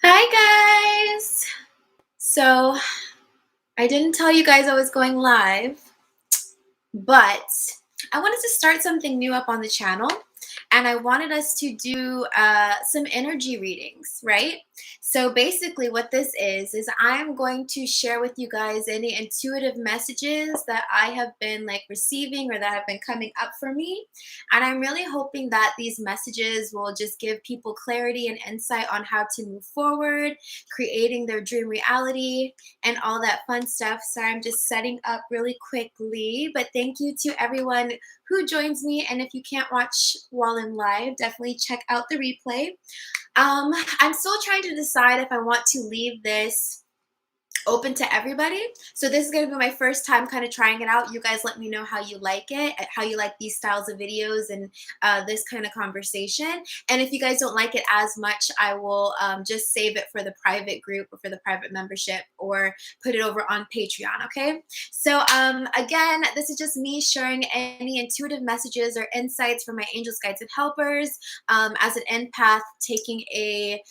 Hi guys! So I didn't tell you guys I was going live, but I wanted to start something new up on the channel, and I wanted us to do some energy readings, right? So basically what this is I'm going to share with you guys any intuitive messages that I have been like receiving or that have been coming up for me. And I'm really hoping that these messages will just give people clarity and insight on how to move forward, creating their dream reality, and all that fun stuff. So I'm just setting up really quickly, but thank you to everyone who joins me. And if you can't watch while in live, definitely check out the replay. I'm still trying to decide if I want to leave this open to everybody. So this is going to be my first time kind of trying it out. You guys let me know how you like it, how you like these styles of videos and this kind of conversation. And if you guys don't like it as much, I will just save it for the private group or for the private membership or put it over on Patreon, okay? So again, this is just me sharing any intuitive messages or insights from my angels, guides, and helpers as an empath, taking a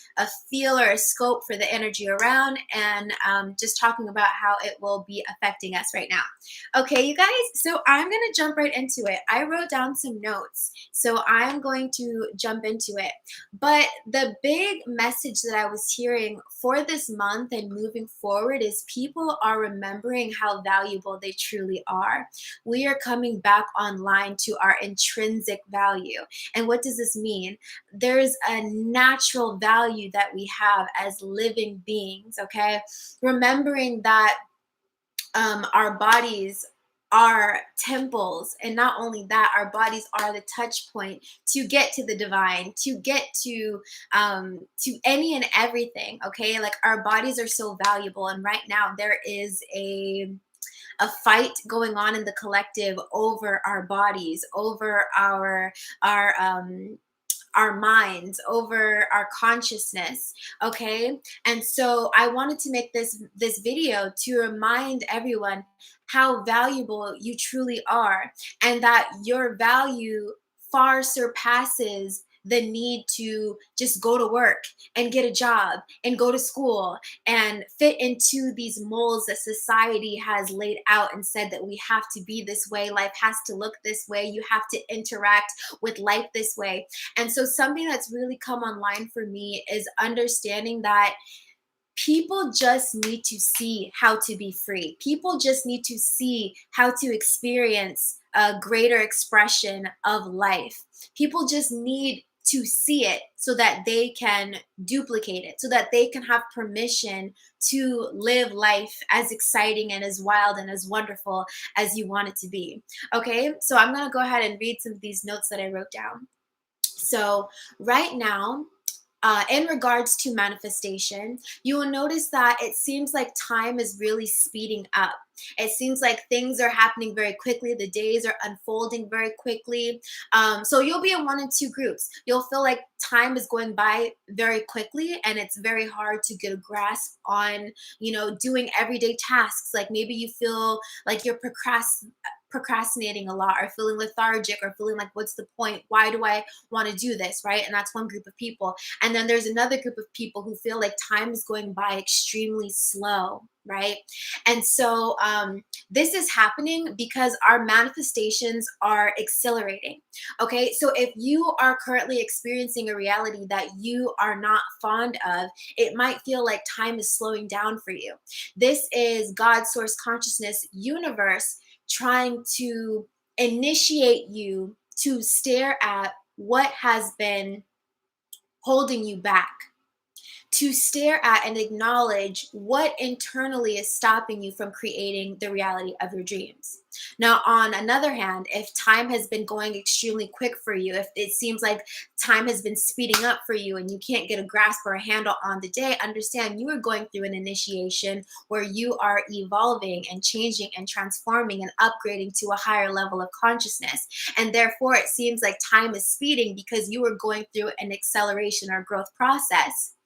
feel or a scope for the energy around, and just talking about how it will be affecting us right now. Okay, you guys, so I'm going to jump right into it. I wrote down some notes, so I'm going to jump into it. But the big message that I was hearing for this month and moving forward is people are remembering how valuable they truly are. We are coming back online to our intrinsic value. And what does this mean? There's a natural value that we have as living beings, okay? Remembering that our bodies are temples, and not only that, our bodies are the touch point to get to the divine, to get to any and everything, okay? Like, our bodies are so valuable, and right now there is a fight going on in the collective over our bodies, over our minds, over our consciousness, okay? And so I wanted to make this video to remind everyone how valuable you truly are, and that your value far surpasses the need to just go to work and get a job and go to school and fit into these molds that society has laid out and said that we have to be this way, life has to look this way, you have to interact with life this way. And so something that's really come online for me is understanding that people just need to see how to be free. People just need to see how to experience a greater expression of life. People just need to see it so that they can duplicate it, so that they can have permission to live life as exciting and as wild and as wonderful as you want it to be. Okay, so I'm going to go ahead and read some of these notes that I wrote down. So, right now, in regards to manifestation, you will notice that it seems like time is really speeding up. It seems like things are happening very quickly. The days are unfolding very quickly. So you'll be in one and two groups. You'll feel like time is going by very quickly, and it's very hard to get a grasp on, doing everyday tasks. Like, maybe you feel like you're procrastinating a lot, or feeling lethargic, or feeling like, what's the point? Why do I want to do this, right? And that's one group of people. And then there's another group of people who feel like time is going by extremely slow, right? And so this is happening because our manifestations are accelerating. Okay, so if you are currently experiencing a reality that you are not fond of, it might feel like time is slowing down for you. This is God's source consciousness universe trying to initiate you to stare at what has been holding you back, to stare at and acknowledge what internally is stopping you from creating the reality of your dreams. Now, on another hand, if time has been going extremely quick for you, if it seems like time has been speeding up for you and you can't get a grasp or a handle on the day, understand you are going through an initiation where you are evolving and changing and transforming and upgrading to a higher level of consciousness. And therefore, it seems like time is speeding because you are going through an acceleration or growth process.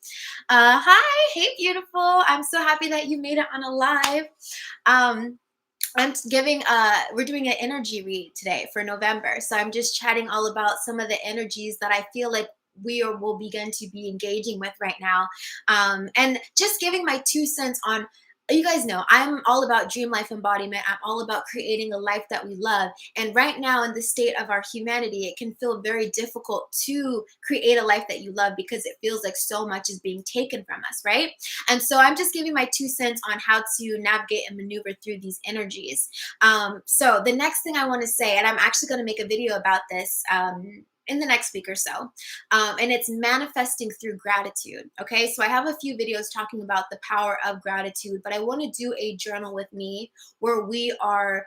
Hi, hey, beautiful. I'm so happy that you made it on a live. We're doing an energy read today for November. So I'm just chatting all about some of the energies that I feel like will begin to be engaging with right now. And just giving my 2 cents on, you guys know I'm all about dream life embodiment. I'm all about creating a life that we love. And right now, in the state of our humanity, it can feel very difficult to create a life that you love because it feels like so much is being taken from us, right? And so I'm just giving my 2 cents on how to navigate and maneuver through these energies. So the next thing I want to say, and I'm actually going to make a video about this. In the next week or so. And it's manifesting through gratitude. Okay, so I have a few videos talking about the power of gratitude, but I want to do a journal with me where we are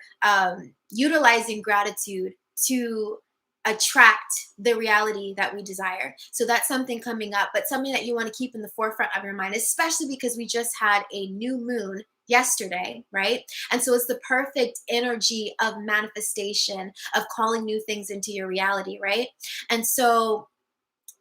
utilizing gratitude to attract the reality that we desire. So that's something coming up, but something that you want to keep in the forefront of your mind, especially because we just had a new moon yesterday, right? And so it's the perfect energy of manifestation, of calling new things into your reality, right? And so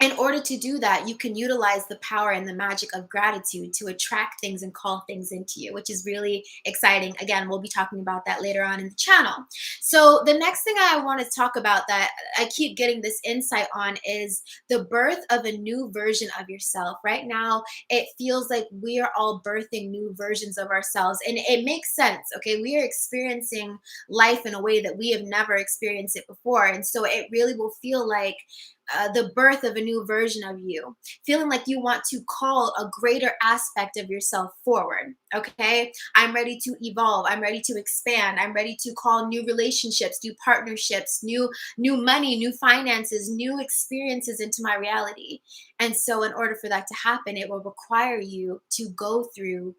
in order to do that, you can utilize the power and the magic of gratitude to attract things and call things into you, which is really exciting. Again, we'll be talking about that later on in the channel. So the next thing I want to talk about that I keep getting this insight on is the birth of a new version of yourself. Right now, it feels like we are all birthing new versions of ourselves. And it makes sense, okay? We are experiencing life in a way that we have never experienced it before. And so it really will feel like the birth of a new version of you, feeling like you want to call a greater aspect of yourself forward. Okay, I'm ready to evolve. I'm ready to expand. I'm ready to call new relationships, new partnerships, new money, new finances, new experiences into my reality. And so, in order for that to happen, it will require you to go through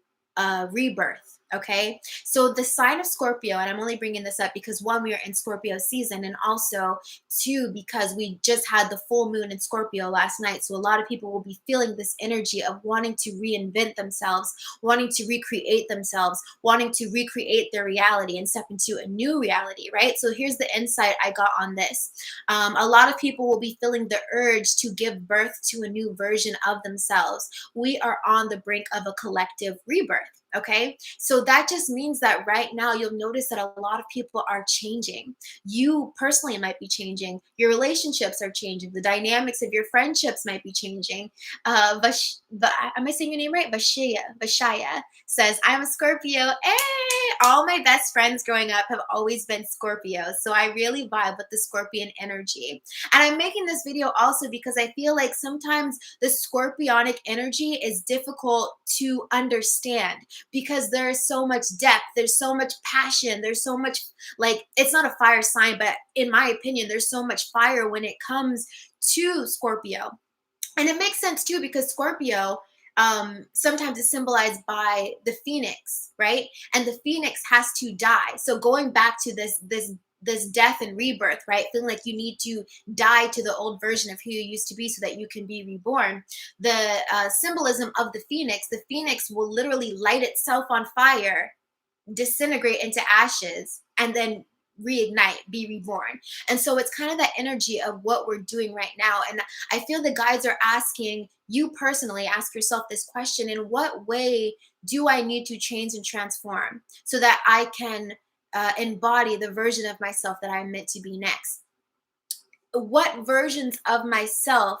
rebirth. Okay, so the sign of Scorpio, and I'm only bringing this up because one, we are in Scorpio season, and also two, because we just had the full moon in Scorpio last night. So a lot of people will be feeling this energy of wanting to reinvent themselves, wanting to recreate themselves, wanting to recreate their reality and step into a new reality, right? So here's the insight I got on this. A lot of people will be feeling the urge to give birth to a new version of themselves. We are on the brink of a collective rebirth. Okay, so that just means that right now you'll notice that a lot of people are changing. You personally might be changing. Your relationships are changing. The dynamics of your friendships might be changing. Am I saying your name right? Vashaya says, I'm a Scorpio. Hey, all my best friends growing up have always been Scorpios. So I really vibe with the Scorpion energy. And I'm making this video also because I feel like sometimes the Scorpionic energy is difficult to understand because there is so much depth, there's so much passion, there's so much, like, it's not a fire sign, but in my opinion, there's so much fire when it comes to Scorpio. And it makes sense too because Scorpio sometimes is symbolized by the phoenix, right? And the phoenix has to die. So going back to this death and rebirth, right? Feeling like you need to die to the old version of who you used to be so that you can be reborn. The symbolism of the phoenix will literally light itself on fire, disintegrate into ashes, and then reignite, be reborn. And so it's kind of that energy of what we're doing right now. And I feel the guides are asking you personally, ask yourself this question: in what way do I need to change and transform so that I can embody the version of myself that I'm meant to be next? What versions of myself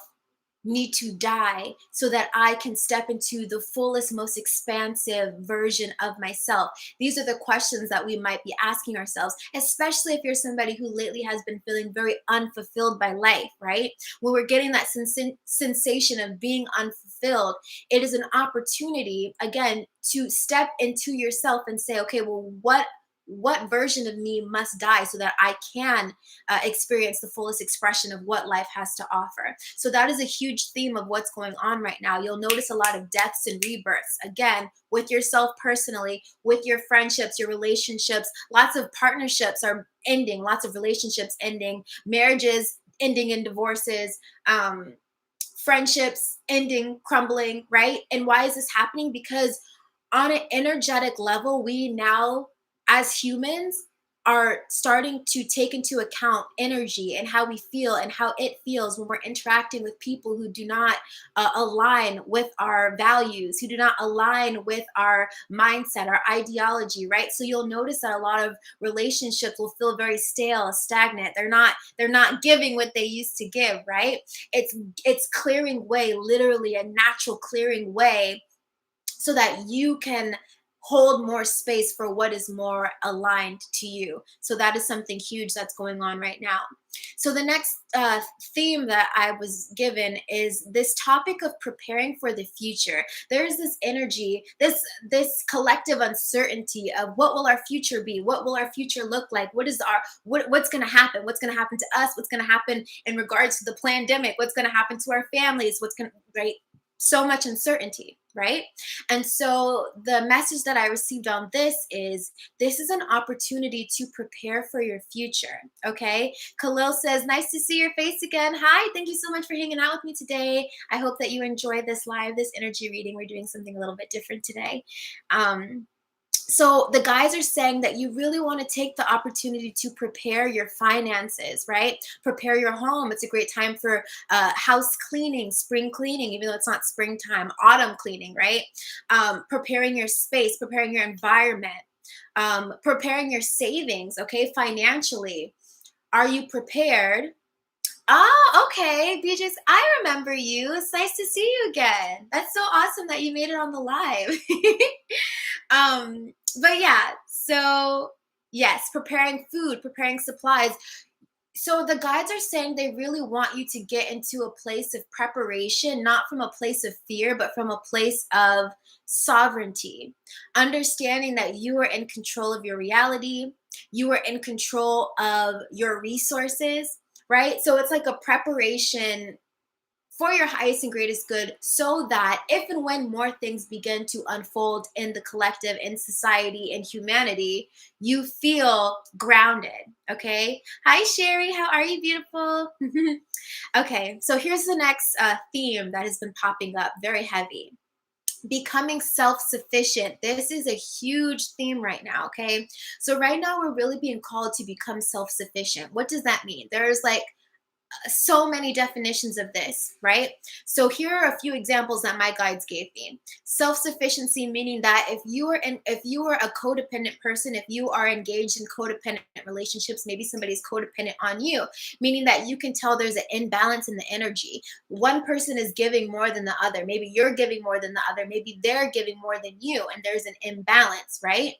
need to die so that I can step into the fullest, most expansive version of myself? These are the questions that we might be asking ourselves, especially if you're somebody who lately has been feeling very unfulfilled by life, right? When we're getting that sensation of being unfulfilled, it is an opportunity, again, to step into yourself and say, okay, well, what version of me must die so that I can experience the fullest expression of what life has to offer? So that is a huge theme of what's going on right now. You'll notice a lot of deaths and rebirths, again, with yourself personally, with your friendships, your relationships. Lots of partnerships are ending, lots of relationships ending, marriages ending in divorces, friendships ending, crumbling, right? And why is this happening? Because on an energetic level, we now, as humans, are starting to take into account energy and how we feel and how it feels when we're interacting with people who do not align with our values, who do not align with our mindset, our ideology, right? So you'll notice that a lot of relationships will feel very stale, stagnant. They're not giving what they used to give, right? It's clearing way, literally a natural clearing way, so that you can hold more space for what is more aligned to you. So that is something huge that's going on right now. So the next theme that I was given is this topic of preparing for the future. There's this energy, this collective uncertainty of what will our future be, what will our future look like, what's going to happen, what's going to happen to us, what's going to happen in regards to the pandemic, what's going to happen to our families, what's going to, right? So much uncertainty, right? And so the message that I received on this is an opportunity to prepare for your future. Okay. Khalil says, nice to see your face again. Hi, thank you so much for hanging out with me today. I hope that you enjoyed this energy reading. We're doing something a little bit different today. So the guys are saying that you really want to take the opportunity to prepare your finances, right? Prepare your home. It's a great time for house cleaning, spring cleaning, even though it's not springtime, autumn cleaning, right? Preparing your space, preparing your environment, preparing your savings, okay, financially. Are you prepared? Oh, okay. BJ's, I remember you. It's nice to see you again. That's so awesome that you made it on the live. But yeah, so yes, preparing food, preparing supplies. So the guides are saying they really want you to get into a place of preparation, not from a place of fear, but from a place of sovereignty. Understanding that you are in control of your reality, you are in control of your resources, right? So it's like a preparation for your highest and greatest good, so that if and when more things begin to unfold in the collective, in society, in humanity, you feel grounded. Okay. Hi, Sherry. How are you, beautiful? Okay. So here's the next theme that has been popping up very heavy. Becoming self-sufficient. This is a huge theme right now. Okay. So right now we're really being called to become self-sufficient. What does that mean? There's like so many definitions of this, right? So here are a few examples that my guides gave me. Self-sufficiency, meaning that if you are a codependent person, if you are engaged in codependent relationships, maybe somebody's codependent on you, meaning that you can tell there's an imbalance in the energy. One person is giving more than the other. Maybe you're giving more than the other. Maybe they're giving more than you, and there's an imbalance, right?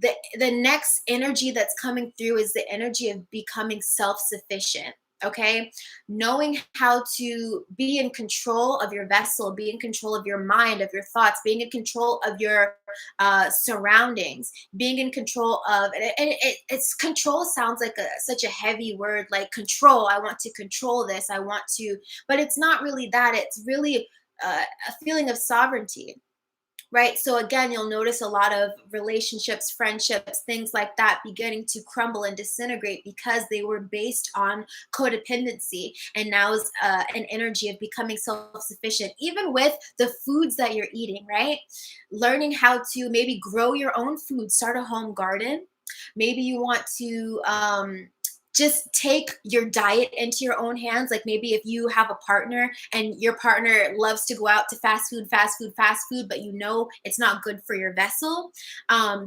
The next energy that's coming through is the energy of becoming self-sufficient. Okay, knowing how to be in control of your vessel, be in control of your mind, of your thoughts, being in control of your surroundings, being in control of, it's control sounds like such a heavy word, like control. I want to control this. I want to, but it's not really that. It's really a feeling of sovereignty. Right. So again, you'll notice a lot of relationships, friendships, things like that beginning to crumble and disintegrate because they were based on codependency. And now is an energy of becoming self-sufficient, even with the foods that you're eating, right? Learning how to maybe grow your own food, start a home garden. Maybe you want to just take your diet into your own hands. Like maybe if you have a partner and your partner loves to go out to fast food, fast food, fast food, but you know it's not good for your vessel.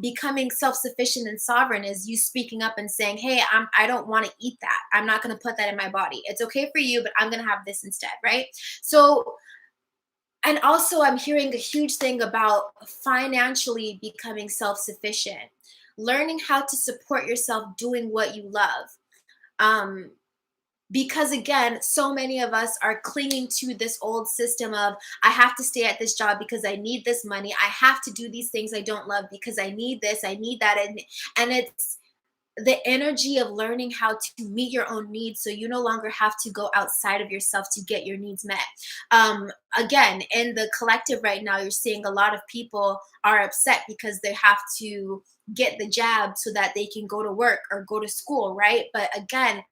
Becoming self-sufficient and sovereign is you speaking up and saying, hey, I don't want to eat that. I'm not going to put that in my body. It's okay for you, but I'm going to have this instead, right? So, and also I'm hearing a huge thing about financially becoming self-sufficient, learning how to support yourself doing what you love. Um, because again, so many of us are clinging to this old system of I have to stay at this job because I need this money. I have to do these things I don't love because I need this, I need that. And it's the energy of learning how to meet your own needs, so you no longer have to go outside of yourself to get your needs met. Again, in the collective right now, you're seeing a lot of people are upset because they have to get the jab so that they can go to work or go to school, right? But again,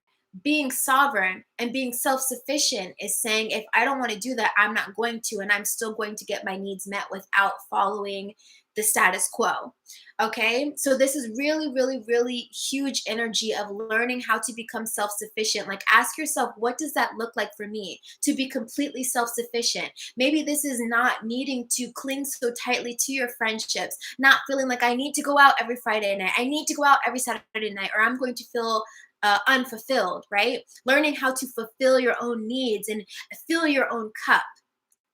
being sovereign and being self-sufficient is saying, if I don't want to do that, I'm not going to, and I'm still going to get my needs met without following the status quo. Okay, so this is really, really, really huge energy of learning how to become self sufficient. Like, ask yourself, what does that look like for me to be completely self sufficient? Maybe this is not needing to cling so tightly to your friendships, not feeling like I need to go out every Friday night, I need to go out every Saturday night, or I'm going to feel unfulfilled, right? Learning how to fulfill your own needs and fill your own cup.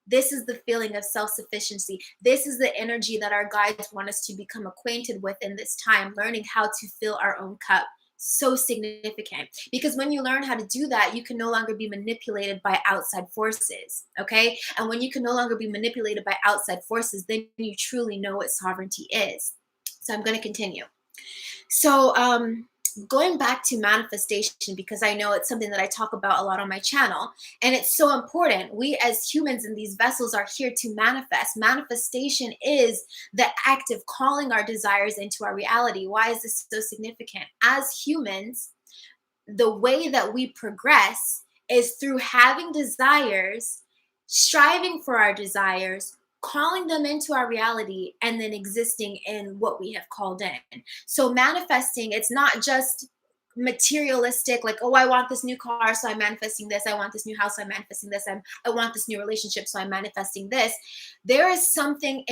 This is the feeling of self sufficiency. This is the energy that our guides want us to become acquainted with in this time, learning how to fill our own cup. So significant, because when you learn how to do that, you can no longer be manipulated by outside forces. Okay. And when you can no longer be manipulated by outside forces, then you truly know what sovereignty is. So I'm going to continue. So, going back to manifestation, because I know it's something that I talk about a lot on my channel, and it's so important. We as humans in these vessels are here to manifest. Manifestation is the act of calling our desires into our reality. Why is this so significant? As humans, the way that we progress is through having desires, striving for our desires, calling them into our reality, and then existing in what we have called in. So manifesting, it's not just materialistic, like, oh, I want this new car, so I'm manifesting this. I want this new house, so I'm manifesting this. I want this new relationship, so I'm manifesting this. There is something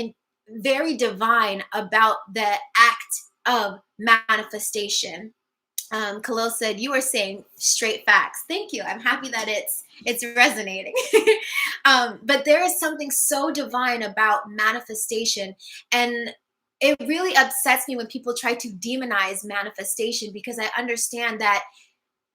very divine about the act of manifestation. Khalil said, "You are saying straight facts." Thank you. I'm happy that it's resonating. But there is something so divine about manifestation, and it really upsets me when people try to demonize manifestation, because I understand that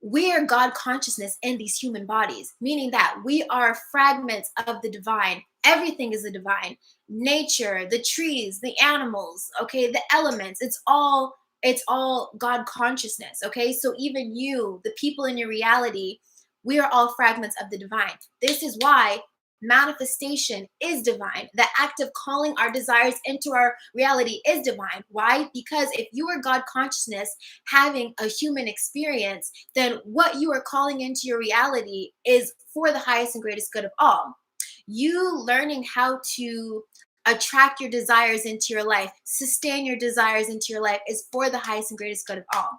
we are God consciousness in these human bodies, meaning that we are fragments of the divine. Everything is the divine. Nature, the trees, the animals, okay, the elements, it's all God consciousness, okay? So even you, the people in your reality, we are all fragments of the divine. This is why manifestation is divine. The act of calling our desires into our reality is divine. Why? Because if you are God consciousness having a human experience, then what you are calling into your reality is for the highest and greatest good of all. You learning how to attract your desires into your life, sustain your desires into your life, is for the highest and greatest good of all.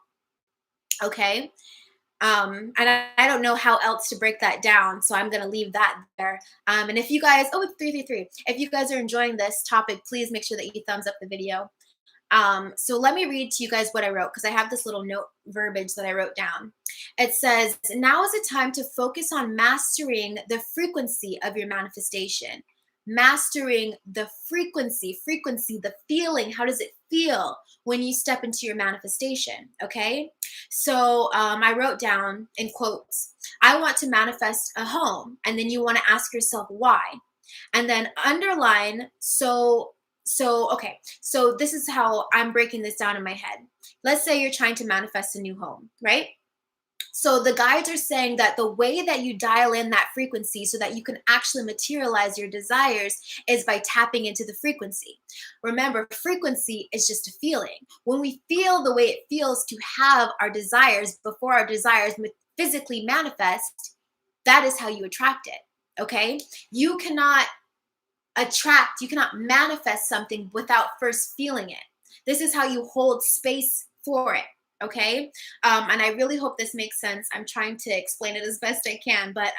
Okay? And I don't know how else to break that down, so I'm going to leave that there. And if you guys, oh, it's 333. If you guys are enjoying this topic, please make sure that you thumbs up the video. So let me read to you guys what I wrote, because I have this little note verbiage that I wrote down. It says, now is the time to focus on mastering the frequency of your manifestation. Mastering the frequency, the feeling. How does it feel when you step into your manifestation? Okay. So I wrote down in quotes, I want to manifest a home. And then you want to ask yourself why. And then underline, okay, so this is how I'm breaking this down in my head. Let's say you're trying to manifest a new home, right? So the guides are saying that the way that you dial in that frequency so that you can actually materialize your desires is by tapping into the frequency. Remember, frequency is just a feeling. When we feel the way it feels to have our desires before our desires physically manifest, that is how you attract it, okay? You cannot manifest something without first feeling it. This is how you hold space for it. Okay. And I really hope this makes sense. I'm trying to explain it as best I can. But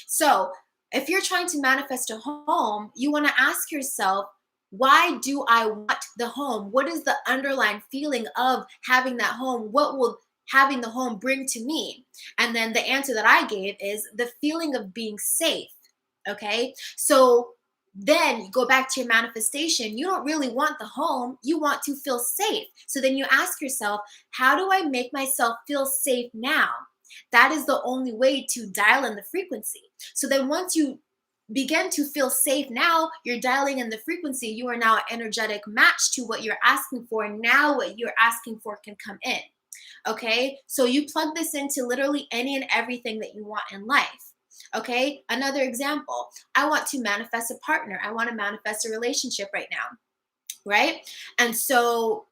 so if you're trying to manifest a home, you want to ask yourself, why do I want the home? What is the underlying feeling of having that home? What will having the home bring to me? And then the answer that I gave is the feeling of being safe. Okay. So then you go back to your manifestation. You don't really want the home. You want to feel safe. So then you ask yourself, how do I make myself feel safe now? That is the only way to dial in the frequency. So then once you begin to feel safe now, you're dialing in the frequency. You are now an energetic match to what you're asking for. Now what you're asking for can come in. Okay. So you plug this into literally any and everything that you want in life. Okay, another example. I want to manifest a partner. I want to manifest a relationship right now, right? And so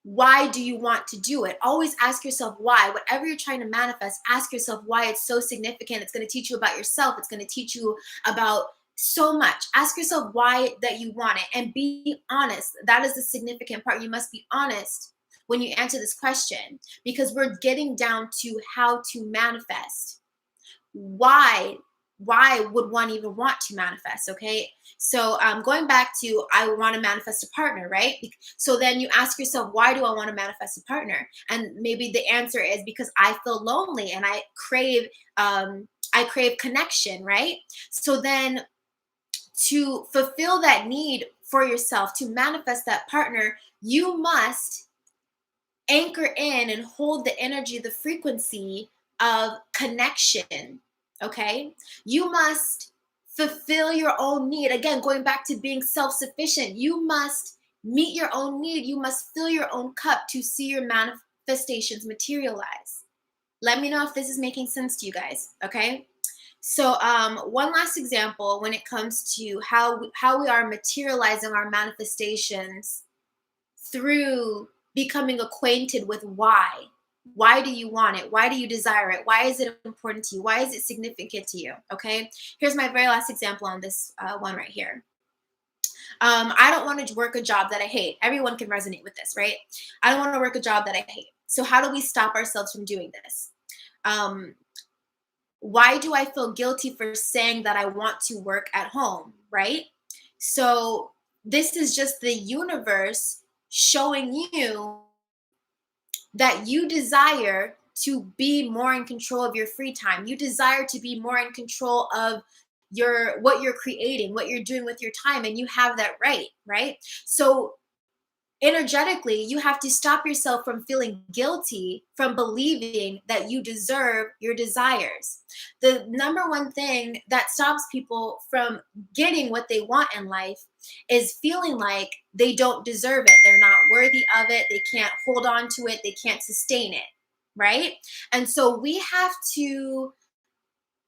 why do you want to do it? Always ask yourself why. Whatever you're trying to manifest, ask yourself why it's so significant. It's going to teach you about yourself. It's going to teach you about so much. Ask yourself why that you want it and be honest. That is the significant part. You must be honest when you answer this question, because we're getting down to how to manifest. Why would one even want to manifest? Okay, so going back to, I want to manifest a partner, right? So then you ask yourself, why do I want to manifest a partner? And maybe the answer is because I feel lonely and I crave connection, right? So then, to fulfill that need for yourself, to manifest that partner, you must anchor in and hold the energy, the frequency of connection. Okay? You must fulfill your own need. Again, going back to being self sufficient, you must meet your own need. You must fill your own cup to see your manifestations materialize. Let me know if this is making sense to you guys. Okay? So, one last example when it comes to how we are materializing our manifestations through becoming acquainted with why. Why do you want it? Why do you desire it? Why is it important to you? Why is it significant to you? Okay. Here's my very last example on this one right here. I don't want to work a job that I hate. Everyone can resonate with this, right? I don't want to work a job that I hate. So, how do we stop ourselves from doing this? Um, why do I feel guilty for saying that I want to work at home, right? So this is just the universe showing you that you desire to be more in control of your free time. You desire to be more in control of your what you're creating, what you're doing with your time, and you have that right? So energetically, you have to stop yourself from feeling guilty from believing that you deserve your desires. The number one thing that stops people from getting what they want in life is feeling like they don't deserve it. They're not worthy of it. They can't hold on to it. They can't sustain it. Right. And so we have to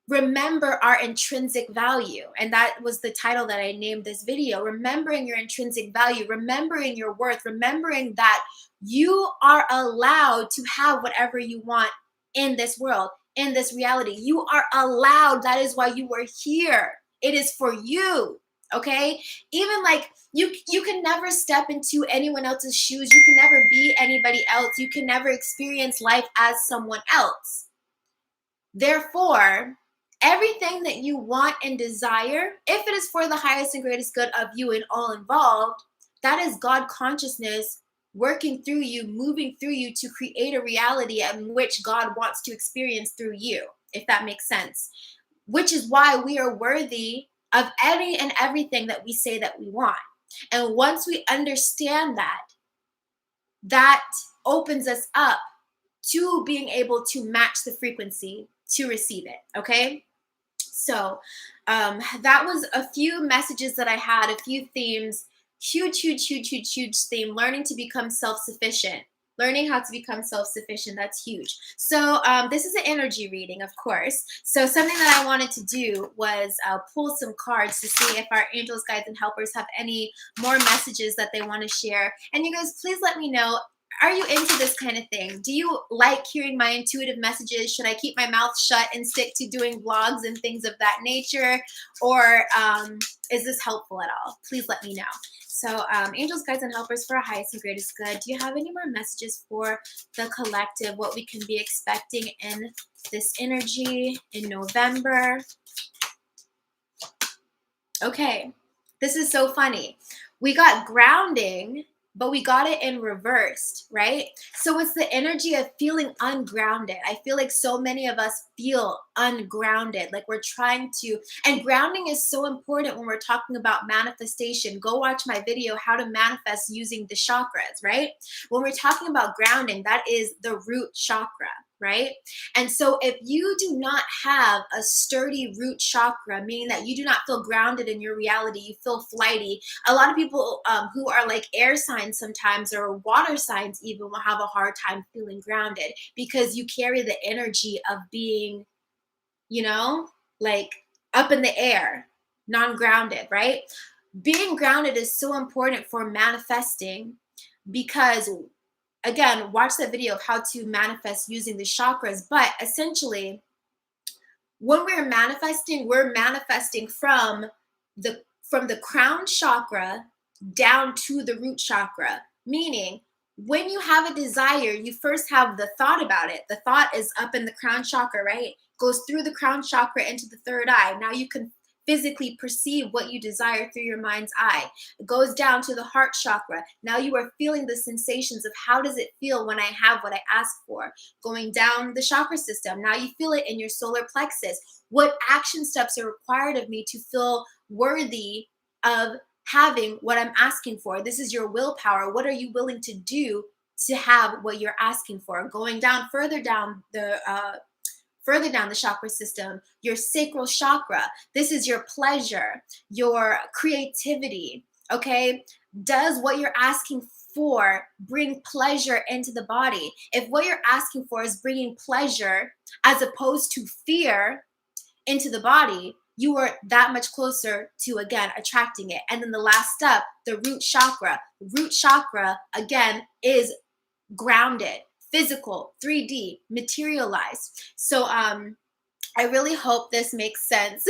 remember our intrinsic value. And that was the title that I named this video. Remembering your intrinsic value, remembering your worth, remembering that you are allowed to have whatever you want in this world, in this reality. You are allowed. That is why you are here. It is for you. Okay? Even like you can never step into anyone else's shoes. You can never be anybody else. You can never experience life as someone else. Therefore, everything that you want and desire, if it is for the highest and greatest good of you and all involved, that is God consciousness working through you, moving through you to create a reality in which God wants to experience through you, if that makes sense. Which is why we are worthy of any and everything that we say that we want. And once we understand that, that opens us up to being able to match the frequency to receive it. Okay. So that was a few messages that I had, a few themes, huge theme, learning to become self-sufficient. Learning how to become self-sufficient, that's huge. So this is an energy reading, of course. So something that I wanted to do was pull some cards to see if our angels, guides, and helpers have any more messages that they want to share. And you guys, please let me know, are you into this kind of thing? Do you like hearing my intuitive messages? Should I keep my mouth shut and stick to doing vlogs and things of that nature? Or is this helpful at all? Please let me know. So angels, guides, and helpers for our highest and greatest good, do you have any more messages for the collective, what we can be expecting in this energy in November? Okay, this is so funny. We got grounding, but we got it in reversed, right? So it's the energy of feeling ungrounded. I feel like so many of us feel ungrounded, like we're trying to, and grounding is so important when we're talking about manifestation. Go watch my video, how to manifest using the chakras, right? When we're talking about grounding, that is the root chakra, right? And so if you do not have a sturdy root chakra, meaning that you do not feel grounded in your reality, you feel flighty. A lot of people who are like air signs sometimes, or water signs even, will have a hard time feeling grounded because you carry the energy of being, like up in the air, non-grounded, right? Being grounded is so important for manifesting because, again, watch that video of how to manifest using the chakras. But essentially, when we're manifesting from from the crown chakra down to the root chakra. Meaning, when you have a desire, you first have the thought about it. The thought is up in the crown chakra, right? Goes through the crown chakra into the third eye. Now you can physically perceive what you desire through your mind's eye. It goes down to the heart chakra. Now you are feeling the sensations of how does it feel when I have what I ask for. Going down the chakra system. Now you feel it in your solar plexus. What action steps are required of me to feel worthy of having what I'm asking for? This is your willpower. What are you willing to do to have what you're asking for? Going down further down the chakra system, your sacral chakra. This is your pleasure, your creativity. Okay, does what you're asking for bring pleasure into the body? If what you're asking for is bringing pleasure as opposed to fear into the body, you are that much closer to, again, attracting it. And then the last step, the root chakra. Root chakra, again, is grounded, physical, 3D, materialized. So I really hope this makes sense.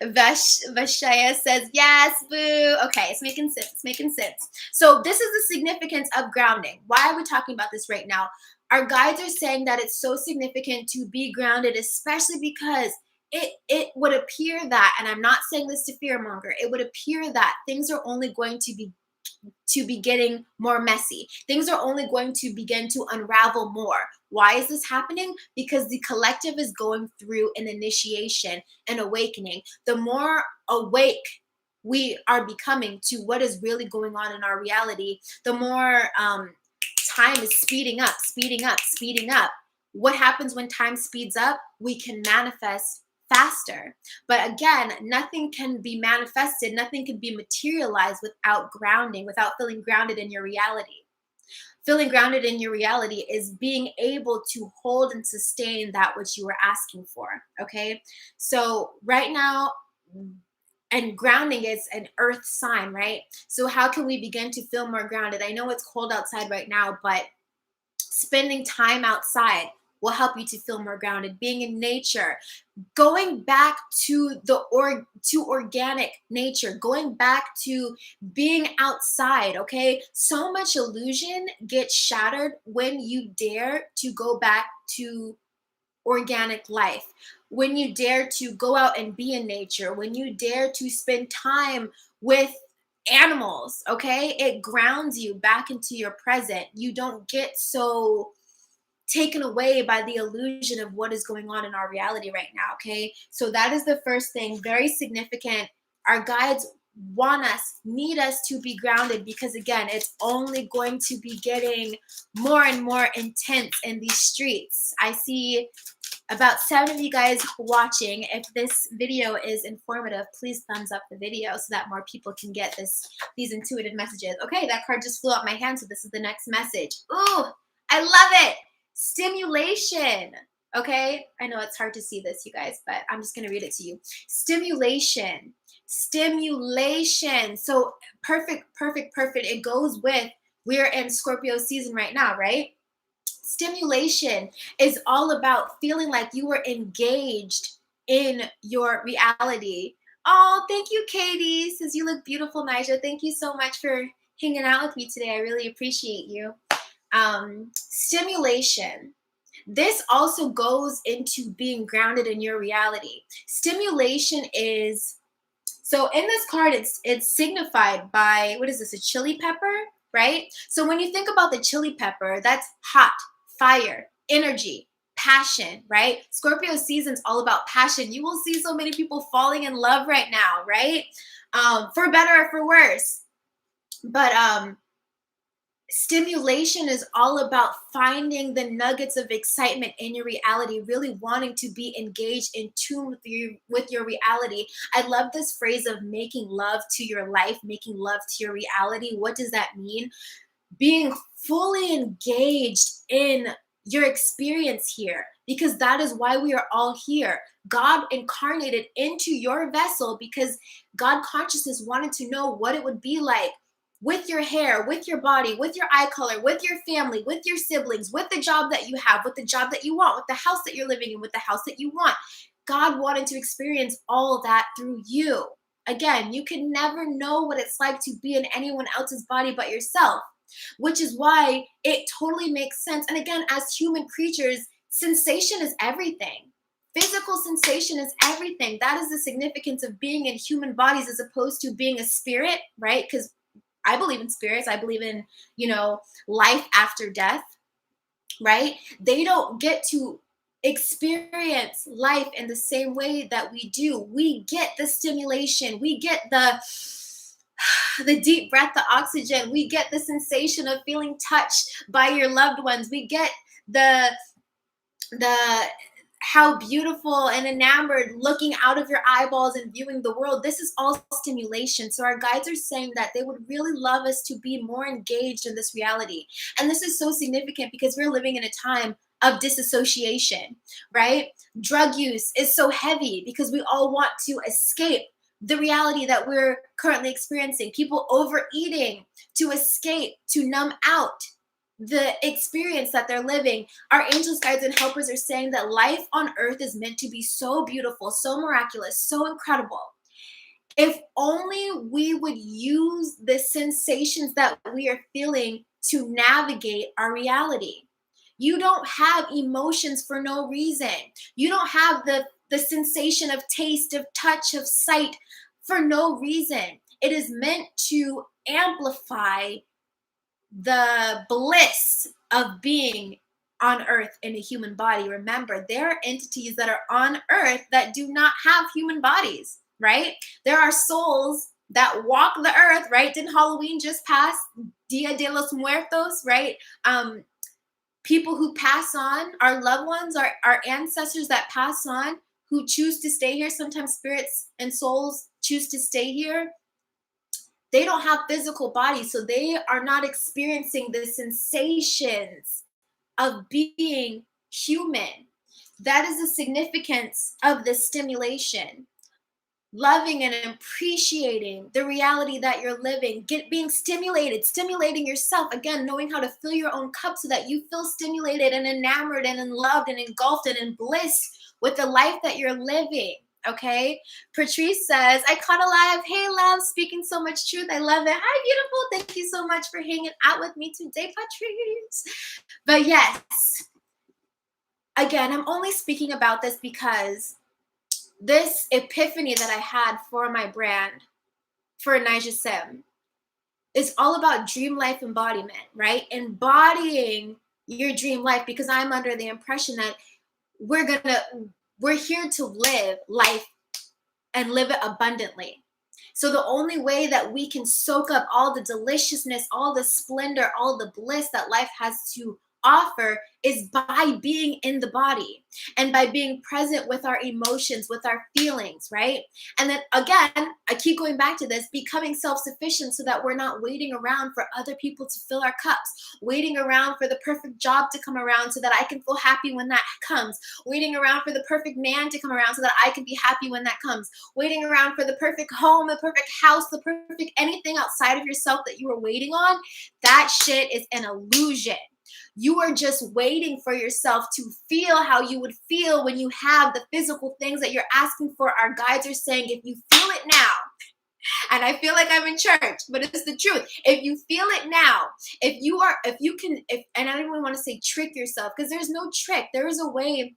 Vashaya says, yes, boo. Okay, it's making sense. It's making sense. So this is the significance of grounding. Why are we talking about this right now? Our guides are saying that it's so significant to be grounded, especially because it would appear that, and I'm not saying this to fearmonger, it would appear that things are only going to be getting more messy. Things are only going to begin to unravel more. Why is this happening? Because the collective is going through an initiation, an awakening. The more awake we are becoming to what is really going on in our reality, the more time is speeding up, speeding up, speeding up. What happens when time speeds up? We can manifest faster. But again, nothing can be manifested, nothing can be materialized without grounding, without feeling grounded in your reality. Feeling grounded in your reality is being able to hold and sustain that which you were asking for. Okay. So right now, and grounding is an earth sign, right? So how can we begin to feel more grounded? I know it's cold outside right now, but spending time outside will help you to feel more grounded. Being in nature, going back to organic nature, going back to being outside. Okay, so much illusion gets shattered when you dare to go back to organic life, when you dare to go out and be in nature, when you dare to spend time with animals. Okay, it grounds you back into your present. You don't get so taken away by the illusion of what is going on in our reality right now. Okay, so that is the first thing, very significant. Our guides need us to be grounded, because again, it's only going to be getting more and more intense in these streets. I see about 7 of you guys watching. If this video is informative, please thumbs up the video so that more people can get these intuitive messages. Okay, that card just flew out my hand, so this is the next message. Ooh, I love it. Stimulation. Okay, I know it's hard to see this, you guys, but I'm just going to read it to you. Stimulation. Stimulation. So perfect. It goes with, we're in Scorpio season right now, right? Stimulation is all about feeling like you are engaged in your reality. Oh, thank you, Katie. Says you look beautiful, Nija. Thank you so much for hanging out with me today. I really appreciate you. Stimulation. This also goes into being grounded in your reality. Stimulation is, so in this card, it's signified by, what is this, a chili pepper, right? So when you think about the chili pepper, that's hot, fire, energy, passion, right? Scorpio season's all about passion. You will see so many people falling in love right now, right? For better or for worse. But stimulation is all about finding the nuggets of excitement in your reality, really wanting to be engaged, in tune with your reality. I love this phrase of making love to your life, making love to your reality. What does that mean? Being fully engaged in your experience here, because that is why we are all here. God incarnated into your vessel because God consciousness wanted to know what it would be like with your hair, with your body, with your eye color, with your family, with your siblings, with the job that you have, with the job that you want, with the house that you're living in, with the house that you want. God wanted to experience all of that through you. Again, you can never know what it's like to be in anyone else's body but yourself, which is why it totally makes sense. And again, as human creatures, sensation is everything. Physical sensation is everything. That is the significance of being in human bodies as opposed to being a spirit, right? Because I believe in spirits. I believe in, life after death, right? They don't get to experience life in the same way that we do. We get the stimulation, we get the deep breath, the oxygen, we get the sensation of feeling touched by your loved ones, we get the how beautiful and enamored looking out of your eyeballs and viewing the world. This is all stimulation. So our guides are saying that they would really love us to be more engaged in this reality. And this is so significant because we're living in a time of disassociation, right? Drug use is so heavy because we all want to escape the reality that we're currently experiencing. People overeating to escape, to numb out the experience that they're living. Our angels, guides, and helpers are saying that life on earth is meant to be so beautiful, so miraculous, so incredible. If only we would use the sensations that we are feeling to navigate our reality. You don't have emotions for no reason. You don't have the sensation of taste, of touch, of sight for no reason. It is meant to amplify the bliss of being on earth in a human body. Remember, there are entities that are on earth that do not have human bodies, right? There are souls that walk the earth, right? Didn't Halloween just pass? Dia de los Muertos, right? People who pass on, our loved ones, our ancestors that pass on, who choose to stay here. Sometimes spirits and souls choose to stay here. They don't have physical bodies, so they are not experiencing the sensations of being human. That is the significance of the stimulation. Loving and appreciating the reality that you're living, being stimulating yourself. Again, knowing how to fill your own cup so that you feel stimulated and enamored and in loved and engulfed and in bliss with the life that you're living. Okay, Patrice says, I caught a live. Hey, love, speaking so much truth. I love it. Hi, beautiful. Thank you so much for hanging out with me today, Patrice. But yes, again, I'm only speaking about this because this epiphany that I had for my brand, for Nija Sim, is all about dream life embodiment, right? Embodying your dream life, because I'm under the impression that we're here to live life and live it abundantly. So the only way that we can soak up all the deliciousness, all the splendor, all the bliss that life has to offer is by being in the body and by being present with our emotions, with our feelings, right? And then again, I keep going back to this, becoming self-sufficient so that we're not waiting around for other people to fill our cups, waiting around for the perfect job to come around so that I can feel happy when that comes, waiting around for the perfect man to come around so that I can be happy when that comes, waiting around for the perfect home, the perfect house, the perfect anything outside of yourself that you were waiting on. That shit is an illusion. You are just waiting for yourself to feel how you would feel when you have the physical things that you're asking for. Our guides are saying, if you feel it now, and I feel like I'm in church, but it's the truth. If you feel it now, and I don't even want to say trick yourself, because there's no trick. There is a way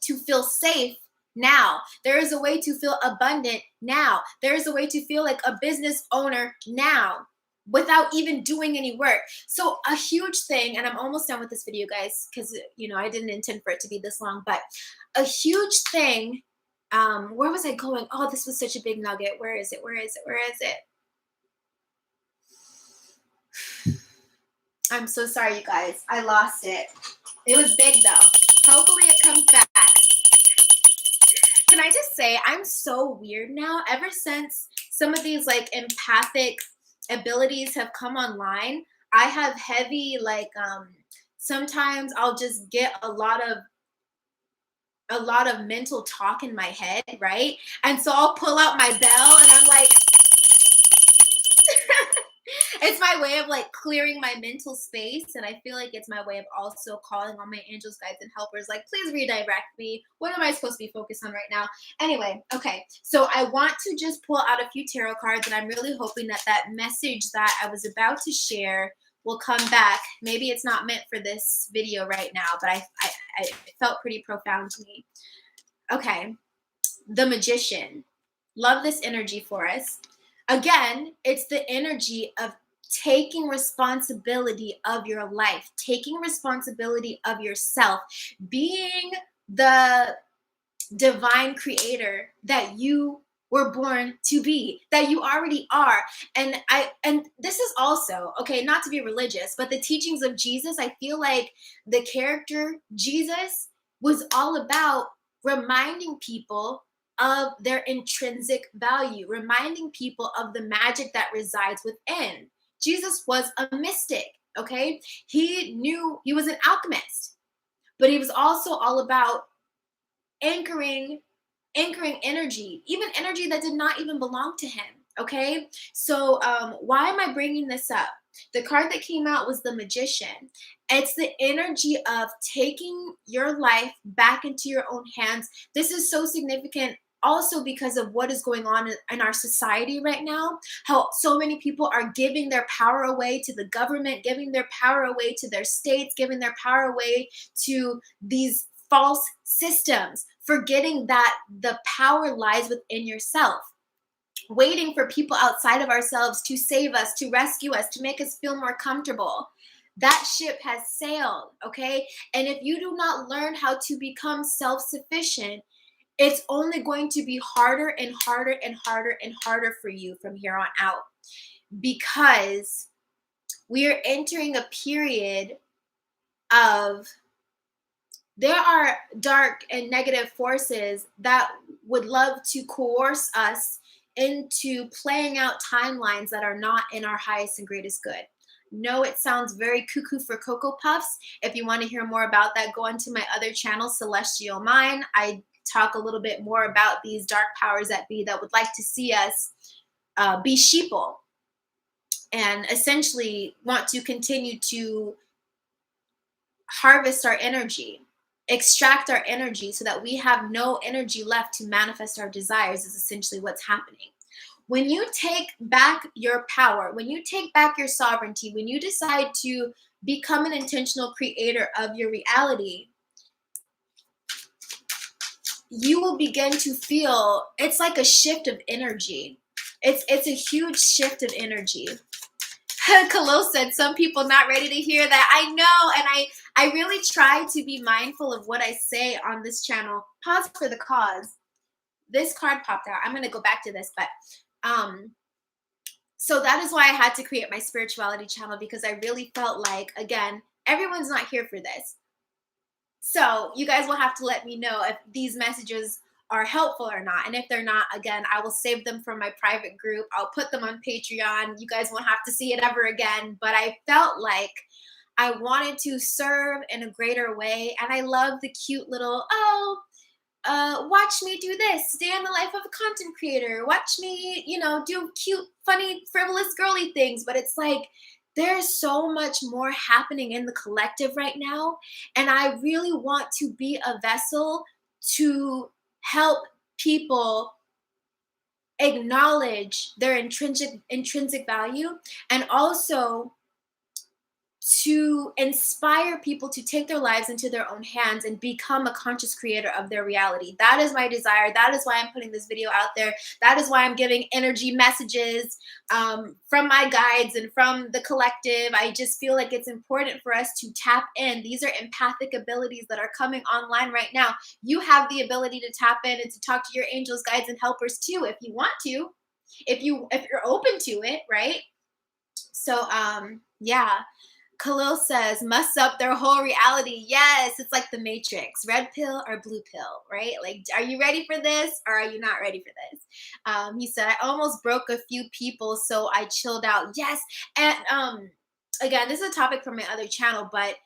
to feel safe now. There is a way to feel abundant now. There is a way to feel like a business owner now, without even doing any work. So a huge thing, and I'm almost done with this video, guys, because I didn't intend for it to be this long, but a huge thing, where was I going? Oh, this was such a big nugget. Where is it? I'm so sorry, you guys. I lost it. It was big though. Hopefully it comes back. Can I just say, I'm so weird now. Ever since some of these like empathic abilities have come online, I have heavy sometimes I'll just get a lot of mental talk in my head, right? And so I'll pull out my bell and I'm like It's my way of like clearing my mental space. And I feel like it's my way of also calling on my angels, guides, and helpers. Like, please redirect me. What am I supposed to be focused on right now? Anyway, okay. So I want to just pull out a few tarot cards. And I'm really hoping that that message that I was about to share will come back. Maybe it's not meant for this video right now, but I it felt pretty profound to me. Okay. The Magician. Love this energy for us. Again, it's the energy of taking responsibility of your life, taking responsibility of yourself, being the divine creator that you were born to be, that you already are. And this is also, okay, not to be religious, but the teachings of Jesus, I feel like the character Jesus was all about reminding people of their intrinsic value, reminding people of the magic that resides within. Jesus was a mystic, okay? He knew, he was an alchemist, but he was also all about anchoring energy, even energy that did not even belong to him. Okay, so why am I bringing this up? The card that came out was the Magician. It's the energy of taking your life back into your own hands. This is so significant also because of what is going on in our society right now, how so many people are giving their power away to the government, giving their power away to their states, giving their power away to these false systems, forgetting that the power lies within yourself, waiting for people outside of ourselves to save us, to rescue us, to make us feel more comfortable. That ship has sailed, okay? And if you do not learn how to become self-sufficient, it's only going to be harder and harder and harder and harder for you from here on out, because we are entering a period of, there are dark and negative forces that would love to coerce us into playing out timelines that are not in our highest and greatest good. No, it sounds very cuckoo for Cocoa Puffs. If you want to hear more about that, go onto my other channel, Celestial Mind. I talk a little bit more about these dark powers that be that would like to see us be sheeple and essentially want to continue to harvest our energy, extract our energy so that we have no energy left to manifest our desires, is essentially what's happening. When you take back your power, when you take back your sovereignty, when you decide to become an intentional creator of your reality, you will begin to feel, it's like a shift of energy. It's a huge shift of energy. Kalo said, some people not ready to hear that. I know, and I really try to be mindful of what I say on this channel. Pause for the cause. This card popped out. I'm going to go back to this, but so that is why I had to create my spirituality channel, because I really felt like, again, everyone's not here for this. So you guys will have to let me know if these messages are helpful or not. And if they're not, again, I will save them from my private group. I'll put them on Patreon. You guys won't have to see it ever again. But I felt like I wanted to serve in a greater way. And I love the cute little, watch me do this, day in the life of a content creator. Watch me, do cute, funny, frivolous, girly things. But it's like, there's so much more happening in the collective right now. And I really want to be a vessel to help people acknowledge their intrinsic value, and also to inspire people to take their lives into their own hands and become a conscious creator of their reality. That is my desire. That is why I'm putting this video out there. That is why I'm giving energy messages from my guides and from the collective. I just feel like it's important for us to tap in. These are empathic abilities that are coming online right now. You have the ability to tap in and to talk to your angels, guides, and helpers too, if you want to, if you're open to it, right? So yeah. Khalil says, mess up their whole reality. Yes, it's like the Matrix. Red pill or blue pill, right? Like, are you ready for this or are you not ready for this? He said, I almost broke a few people, so I chilled out. Yes. And again, this is a topic from my other channel, but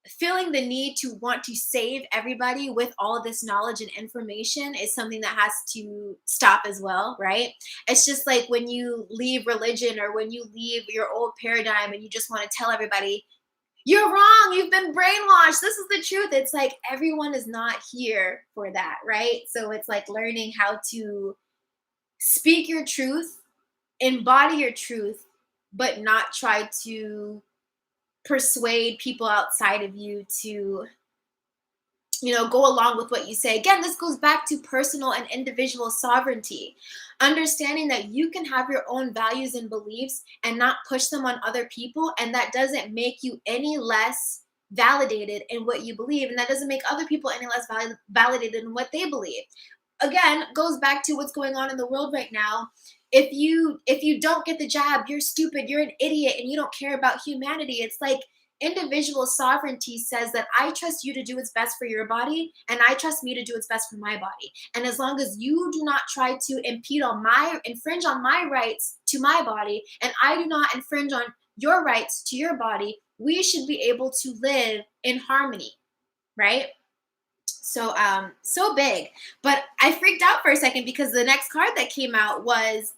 feeling the need to want to save everybody with all of this knowledge and information is something that has to stop as well, right? It's just like when you leave religion or when you leave your old paradigm and you just want to tell everybody, you're wrong, you've been brainwashed, this is the truth. It's like everyone is not here for that, right? So it's like learning how to speak your truth, embody your truth, but not try to persuade people outside of you to, go along with what you say. Again, this goes back to personal and individual sovereignty. Understanding that you can have your own values and beliefs and not push them on other people, and that doesn't make you any less validated in what you believe, and that doesn't make other people any less validated in what they believe. Again, goes back to what's going on in the world right now. If you don't get the jab, you're stupid, you're an idiot, and you don't care about humanity. It's like individual sovereignty says that I trust you to do what's best for your body, and I trust me to do what's best for my body. And as long as you do not try to infringe on my rights to my body, and I do not infringe on your rights to your body, we should be able to live in harmony, right? So big. But I freaked out for a second because the next card that came out was,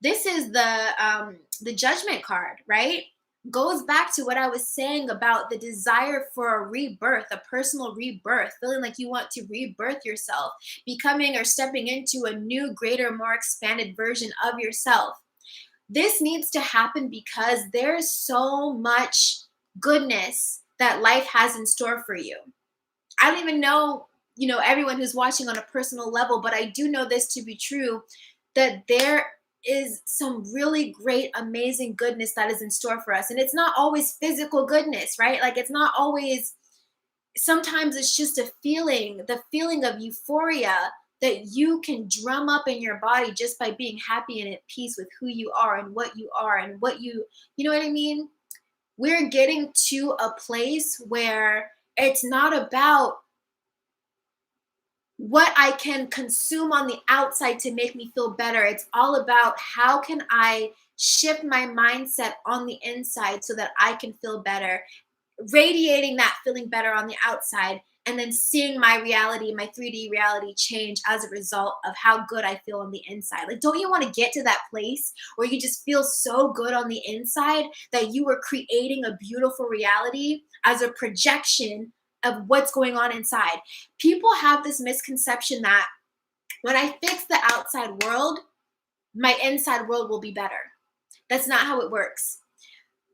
this is the judgment card, right? Goes back to what I was saying about the desire for a rebirth, a personal rebirth, feeling like you want to rebirth yourself, becoming or stepping into a new, greater, more expanded version of yourself. This needs to happen because there's so much goodness that life has in store for you. I don't even know, everyone who's watching on a personal level, but I do know this to be true, that there is some really great, amazing goodness that is in store for us. And it's not always physical goodness, right? Like it's not always, sometimes it's just a feeling, the feeling of euphoria that you can drum up in your body just by being happy and at peace with who you are and what you are and what you know what I mean? We're getting to a place where it's not about what I can consume on the outside to make me feel better. It's all about how can I shift my mindset on the inside so that I can feel better, radiating that feeling better on the outside, and then seeing my reality, my 3D reality change as a result of how good I feel on the inside. Like, don't you want to get to that place where you just feel so good on the inside that you are creating a beautiful reality as a projection of what's going on inside? People have this misconception that when I fix the outside world, my inside world will be better. That's not how it works.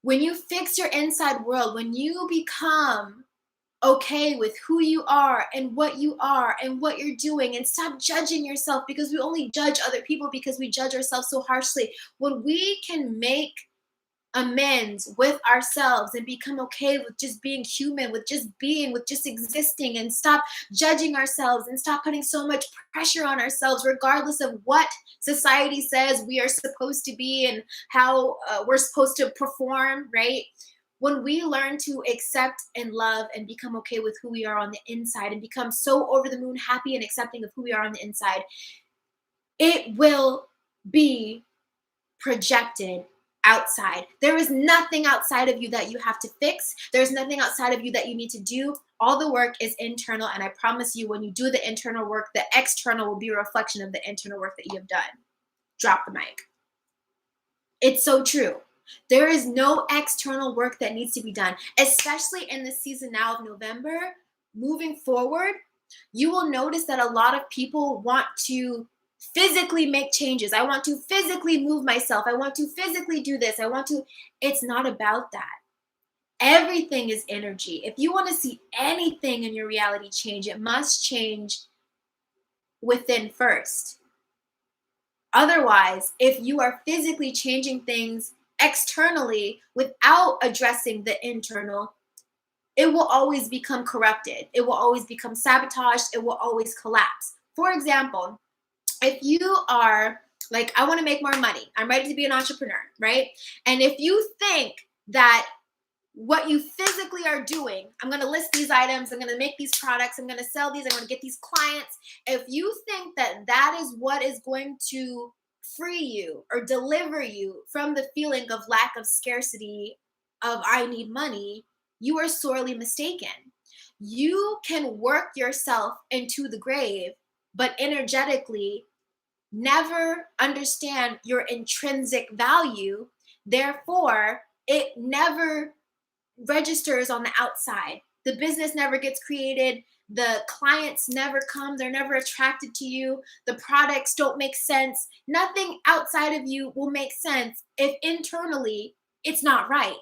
When you fix your inside world, when you become okay with who you are and what you're doing, and stop judging yourself, because we only judge other people because we judge ourselves so harshly. When we can make amends with ourselves and become okay with just being human, with just being, with just existing, and stop judging ourselves and stop putting so much pressure on ourselves, regardless of what society says we are supposed to be and how we're supposed to perform, right? When we learn to accept and love and become okay with who we are on the inside and become so over the moon happy and accepting of who we are on the inside, it will be projected outside. There is nothing outside of you that you have to fix. There's nothing outside of you that you need to do. All the work is internal. And I promise you, when you do the internal work, the external will be a reflection of the internal work that you have done. Drop the mic. It's so true. There is no external work that needs to be done, especially in the season now of November. Moving forward, you will notice that a lot of people want to physically make changes. I want to physically move myself. I want to physically do this. It's not about that. Everything is energy. If you want to see anything in your reality change, it must change within first. Otherwise, if you are physically changing things externally without addressing the internal, it will always become corrupted. It will always become sabotaged. It will always collapse. For example, if you are like, I want to make more money, I'm ready to be an entrepreneur, right? And if you think that what you physically are doing, I'm going to list these items, I'm going to make these products, I'm going to sell these, I'm going to get these clients. If you think that that is what is going to free you or deliver you from the feeling of lack of scarcity, of I need money, you are sorely mistaken. You can work yourself into the grave, but energetically never understand your intrinsic value. Therefore, it never registers on the outside. The business never gets created. The clients never come. They're never attracted to you. The products don't make sense. Nothing outside of you will make sense if internally it's not right.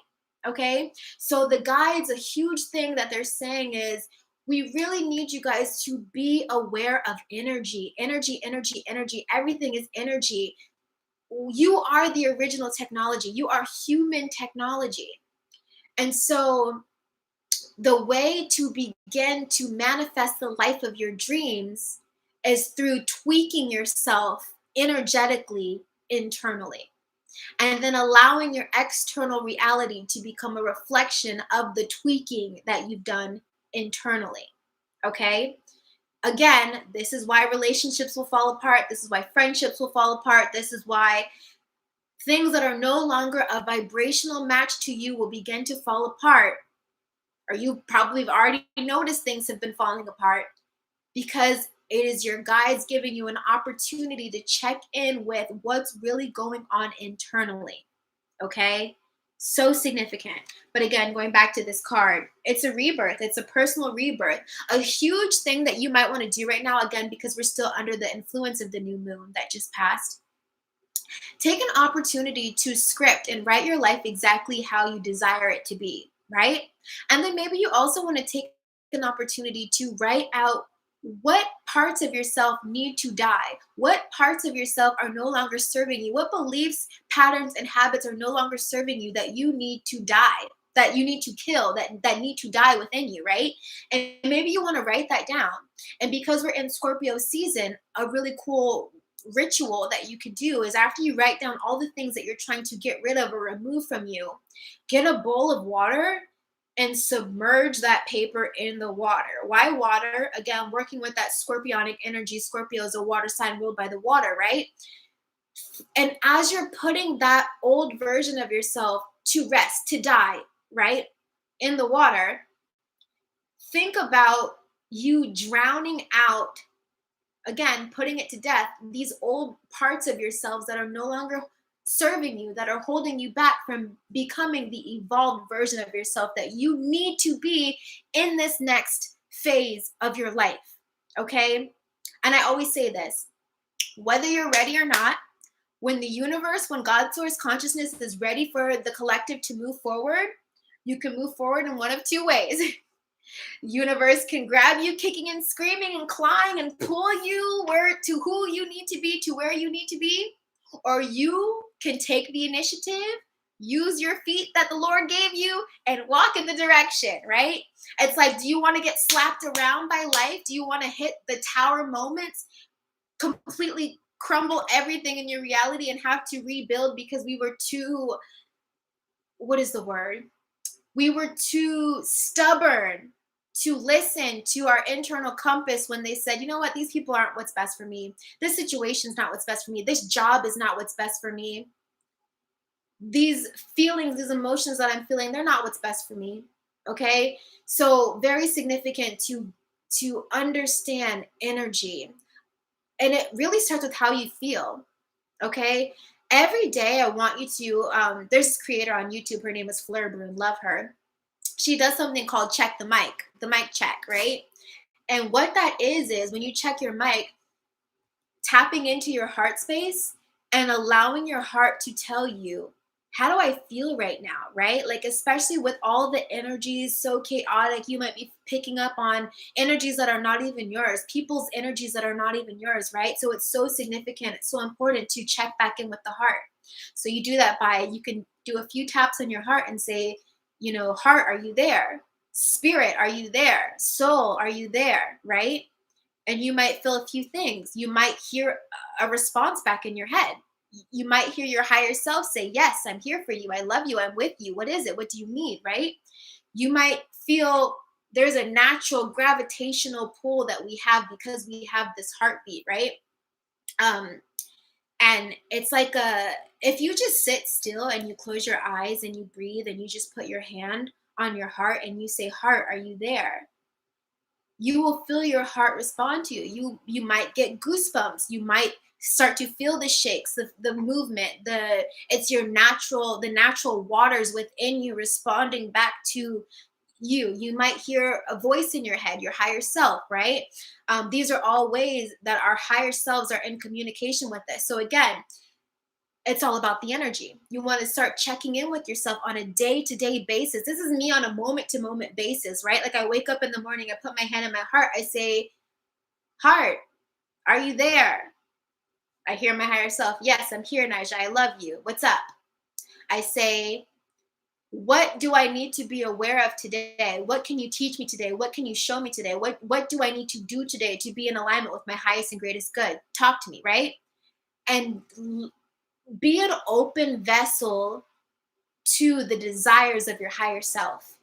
Okay. So the guides, a huge thing that they're saying is we really need you guys to be aware of energy, energy, energy, energy. Everything is energy. You are the original technology. You are human technology. And so the way to begin to manifest the life of your dreams is through tweaking yourself energetically internally, and then allowing your external reality to become a reflection of the tweaking that you've done internally. Okay? Again, this is why relationships will fall apart. This is why friendships will fall apart. This is why things that are no longer a vibrational match to you will begin to fall apart, or you probably have already noticed things have been falling apart, because it is your guides giving you an opportunity to check in with what's really going on internally. Okay? So significant. But again, going back to this card, it's a rebirth. It's a personal rebirth. A huge thing that you might want to do right now, again, because we're still under the influence of the new moon that just passed, take an opportunity to script and write your life exactly how you desire it to be, right? And then maybe you also want to take an opportunity to write out what parts of yourself need to die, what parts of yourself are no longer serving you, what beliefs, patterns, and habits are no longer serving you that you need to die, that you need to kill, that need to die within you, right? And maybe you want to write that down. And because we're in Scorpio season, a really cool ritual that you could do is, after you write down all the things that you're trying to get rid of or remove from you, get a bowl of water and submerge that paper in the water. Why water? Again, working with that scorpionic energy. Scorpio is a water sign ruled by the water, right? And as you're putting that old version of yourself to rest, to die, right, in the water, think about you drowning out, again, putting it to death, these old parts of yourselves that are no longer serving you, that are holding you back from becoming the evolved version of yourself that you need to be in this next phase of your life. Okay? And I always say this, whether you're ready or not, when the universe, when God source consciousness is ready for the collective to move forward, you can move forward in one of two ways. Universe can grab you kicking and screaming and clawing and pull you where to who you need to be, to where you need to be, or you can take the initiative, use your feet that the Lord gave you, and walk in the direction, right? It's like, do you want to get slapped around by life? Do you want to hit the tower moments, completely crumble everything in your reality and have to rebuild because we were too, what is the word? We were too stubborn to listen to our internal compass when they said, you know what, these people aren't what's best for me. This situation is not what's best for me. This job is not what's best for me. These feelings, these emotions that I'm feeling, they're not what's best for me. Okay? So very significant to understand energy. And it really starts with how you feel. Okay? Every day I want you to, there's this creator on YouTube, her name is Fleur Brune, love her. She does something called check the mic check, right? And what that is when you check your mic, tapping into your heart space and allowing your heart to tell you, how do I feel right now, right? Like, especially with all the energies so chaotic, you might be picking up on energies that are not even yours, people's energies that are not even yours, right? So it's so significant, it's so important to check back in with the heart. So you do that by, you can do a few taps on your heart and say, you know, heart, are you there? Spirit, are you there? Soul, are you there, right? And you might feel a few things. You might hear a response back in your head. You might hear your higher self say, yes, I'm here for you. I love you. I'm with you. What is it? What do you need? Right? You might feel there's a natural gravitational pull that we have because we have this heartbeat, right? And it's like if you just sit still and you close your eyes and you breathe and you just put your hand on your heart and you say, "Heart, are you there?" You will feel your heart respond to you. You might get goosebumps. You might start to feel the shakes, the movement, it's the natural waters within you responding back to you. You might hear a voice in your head, your higher self, right? These are all ways that our higher selves are in communication with us. So again, it's all about the energy. You want to start checking in with yourself on a day-to-day basis. This is me on a moment-to-moment basis, right? Like I wake up in the morning, I put my hand in my heart, I say, "Heart, are you there?" I hear my higher self, "Yes, I'm here, Nija. I love you. What's up?" I say, "What do I need to be aware of today? What can you teach me today? What can you show me today? What do I need to do today to be in alignment with my highest and greatest good? Talk to me," right? And be an open vessel to the desires of your higher self.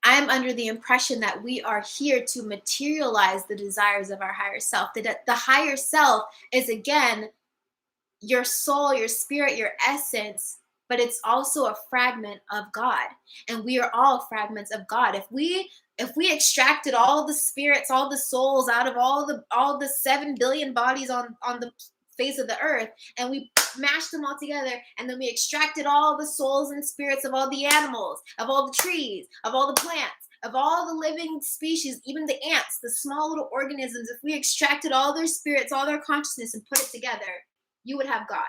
I'm under the impression that we are here to materialize the desires of our higher self. The higher self is, again, your soul, your spirit, your essence, but it's also a fragment of God. And we are all fragments of God. If we extracted all the spirits, all the souls out of all the 7 billion bodies on the face of the earth, and we mashed them all together, and then we extracted all the souls and spirits of all the animals, of all the trees, of all the plants, of all the living species, even the ants, the small little organisms, if we extracted all their spirits, all their consciousness, and put it together, you would have God.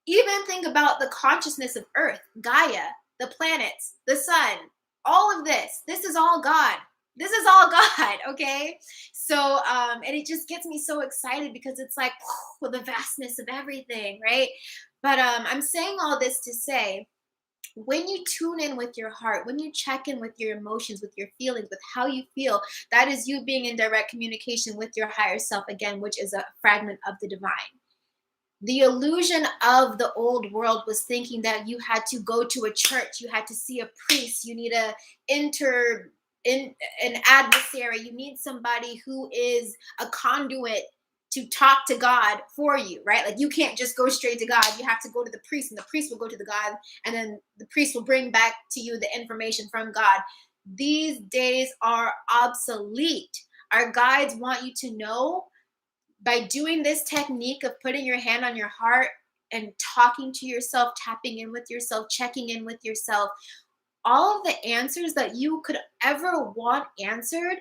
Even think about the consciousness of Earth, Gaia, the planets, the sun, all of this. This is all God. This is all God, okay? So, and it just gets me so excited because it's like, well, the vastness of everything, right? But I'm saying all this to say, when you tune in with your heart, when you check in with your emotions, with your feelings, with how you feel, that is you being in direct communication with your higher self, again, which is a fragment of the divine. The illusion of the old world was thinking that you had to go to a church, you had to see a priest, you need to enter in an adversary, you need somebody who is a conduit to talk to God for you, right? Like you can't just go straight to God. You have to go to the priest, and the priest will go to the God, and then the priest will bring back to you the information from God. These days are obsolete. Our guides want you to know, by doing this technique of putting your hand on your heart and talking to yourself, tapping in with yourself, checking in with yourself, all of the answers that you could ever want answered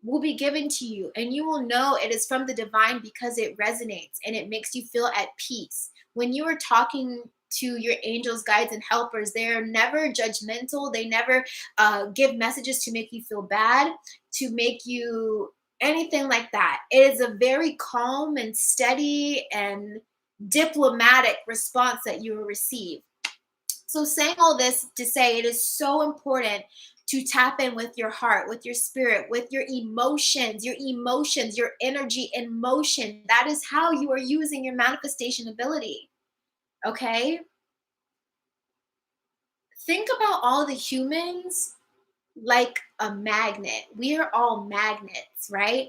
will be given to you. And you will know it is from the divine because it resonates and it makes you feel at peace. When you are talking to your angels, guides, and helpers, they're never judgmental. They never give messages to make you feel bad, to make you anything like that. It is a very calm and steady and diplomatic response that you will receive. So, saying all this to say, it is so important to tap in with your heart, with your spirit, with your emotions, your energy in motion. That is how you are using your manifestation ability. Okay? Think about all the humans like a magnet. We are all magnets, right?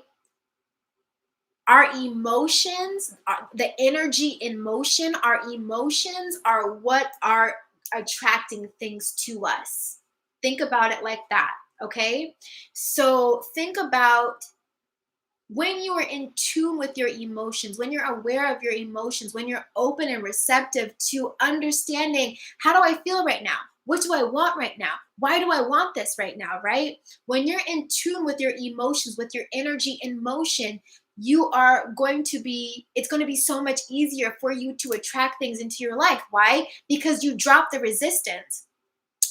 Our emotions, the energy in motion, our emotions are what are attracting things to us. Think about it like that, okay? So think about when you are in tune with your emotions, when you're aware of your emotions, when you're open and receptive to understanding, how do I feel right now? What do I want right now? Why do I want this right now, right? When you're in tune with your emotions, with your energy in motion, it's going to be so much easier for you to attract things into your life. Why? Because you drop the resistance.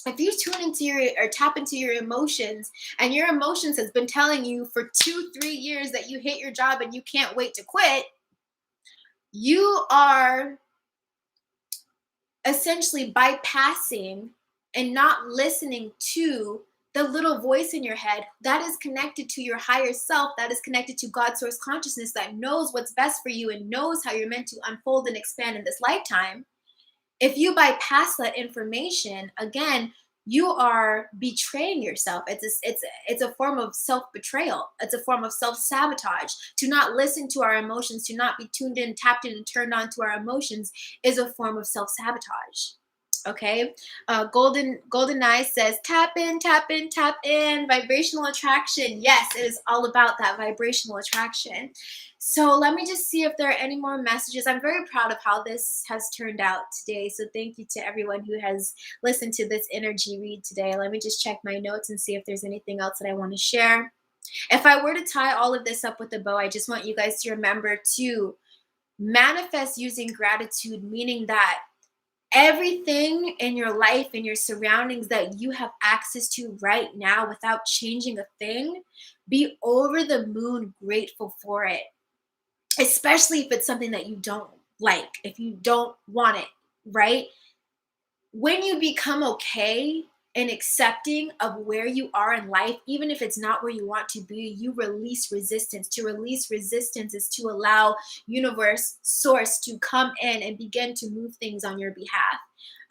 If you tune into or tap into your emotions, and your emotions has been telling you for 2-3 years that you hate your job and you can't wait to quit, you are essentially bypassing and not listening to the little voice in your head that is connected to your higher self, that is connected to God's source consciousness, that knows what's best for you and knows how you're meant to unfold and expand in this lifetime. If you bypass that information, again, you are betraying yourself. It's a form of self-betrayal. It's a form of self-sabotage. To not listen to our emotions, to not be tuned in, tapped in, and turned on to our emotions is a form of self-sabotage. Okay. Golden Eye says, tap in, tap in, tap in. Vibrational attraction. Yes, it is all about that vibrational attraction. So let me just see if there are any more messages. I'm very proud of how this has turned out today. So thank you to everyone who has listened to this energy read today. Let me just check my notes and see if there's anything else that I want to share. If I were to tie all of this up with a bow, I just want you guys to remember to manifest using gratitude, meaning that everything in your life and your surroundings that you have access to right now without changing a thing, be over the moon grateful for it, especially if it's something that you don't like, if you don't want it, right? When you become okay and accepting of where you are in life, even if it's not where you want to be, you release resistance. To release resistance is to allow universe, source to come in and begin to move things on your behalf.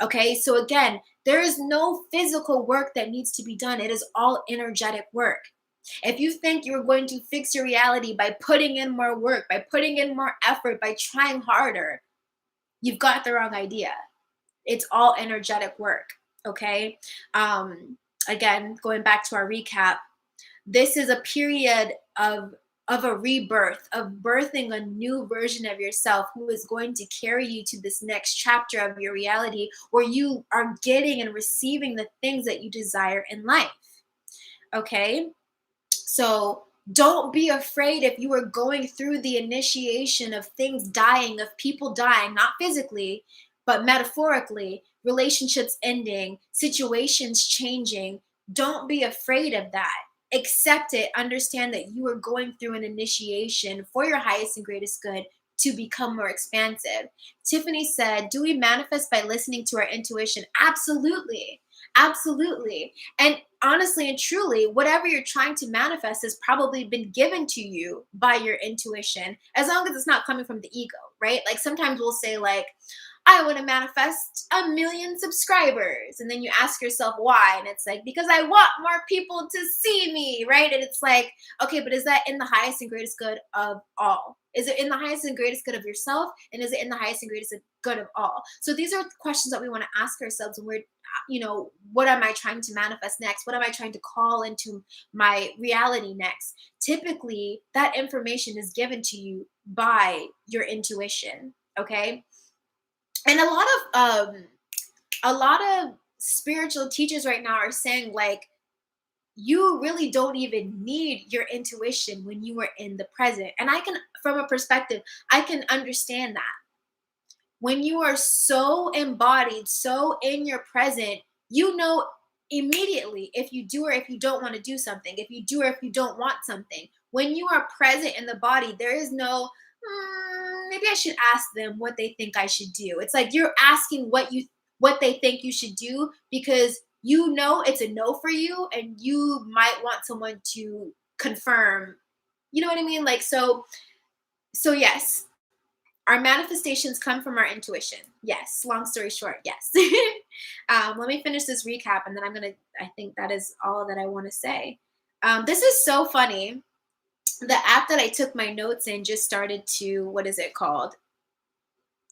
Okay, so again, there is no physical work that needs to be done. It is all energetic work. If you think you're going to fix your reality by putting in more work, by putting in more effort, by trying harder, you've got the wrong idea. It's all energetic work. Okay. Again, going back to our recap, this is a period of a rebirth, of birthing a new version of yourself who is going to carry you to this next chapter of your reality where you are getting and receiving the things that you desire in life. Okay. So don't be afraid if you are going through the initiation of things dying, of people dying, not physically, but metaphorically, relationships ending, situations changing. Don't be afraid of that. Accept it. Understand that you are going through an initiation for your highest and greatest good to become more expansive. Tiffany said, do we manifest by listening to our intuition? Absolutely. Absolutely. And honestly and truly, whatever you're trying to manifest has probably been given to you by your intuition, as long as it's not coming from the ego, right? Like sometimes we'll say, like, I want to manifest 1 million subscribers. And then you ask yourself why. And it's like, because I want more people to see me, right? And it's like, okay, but is that in the highest and greatest good of all? Is it in the highest and greatest good of yourself? And is it in the highest and greatest good of all? So these are questions that we want to ask ourselves when we're, what am I trying to manifest next? What am I trying to call into my reality next? Typically, that information is given to you by your intuition. Okay. And a lot of spiritual teachers right now are saying, like, you really don't even need your intuition when you are in the present. And I can, from a perspective, I can understand that. When you are so embodied, so in your present, you know immediately if you do or if you don't want to do something, if you do or if you don't want something. When you are present in the body, there is no, maybe I should ask them what they think I should do. It's like you're asking what they think you should do because you know it's a no for you and you might want someone to confirm. You know what I mean? Like so yes, our manifestations come from our intuition. Yes. Long story short, yes. Let me finish this recap and then I think that is all that I want to say. This is so funny. The app that I took my notes in just started to, what is it called?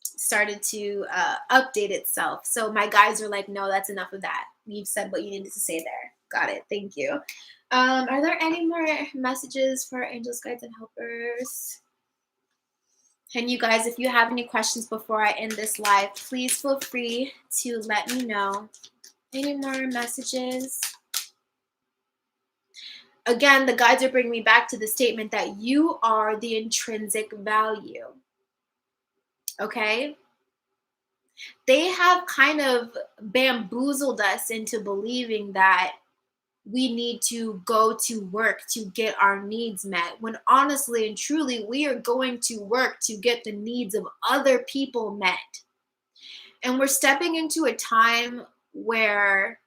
Started to update itself. So my guys are like, no, that's enough of that. You've said what you needed to say there. Got it. Thank you. Are there any more messages for angels, guides, and helpers? And you guys, if you have any questions before I end this live, please feel free to let me know. Any more messages? Again, the guides are bringing me back to the statement that you are the intrinsic value. Okay? They have kind of bamboozled us into believing that we need to go to work to get our needs met, when honestly and truly, we are going to work to get the needs of other people met. And we're stepping into a time where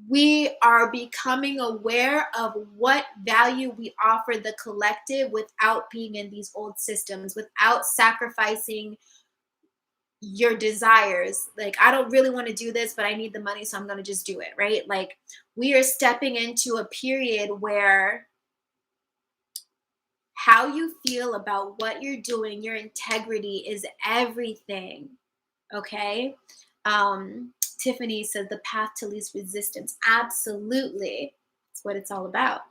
we are becoming aware of what value we offer the collective without being in these old systems, without sacrificing your desires. Like, I don't really want to do this, but I need the money, so I'm going to just do it, right? Like, we are stepping into a period where how you feel about what you're doing, your integrity is everything. Okay? Tiffany said the path to least resistance. Absolutely. That's what it's all about.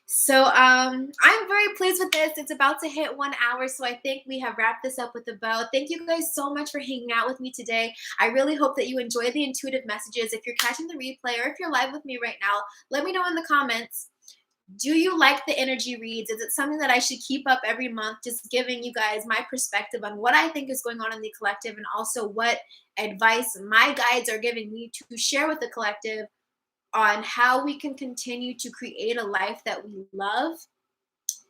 So I'm very pleased with this. It's about to hit 1 hour, so I think we have wrapped this up with a bow. Thank you guys so much for hanging out with me today. I really hope that you enjoy the intuitive messages. If you're catching the replay or if you're live with me right now, let me know in the comments. Do you like the energy reads? Is it something that I should keep up every month, just giving you guys my perspective on what I think is going on in the collective, and also what advice my guides are giving me to share with the collective on how we can continue to create a life that we love,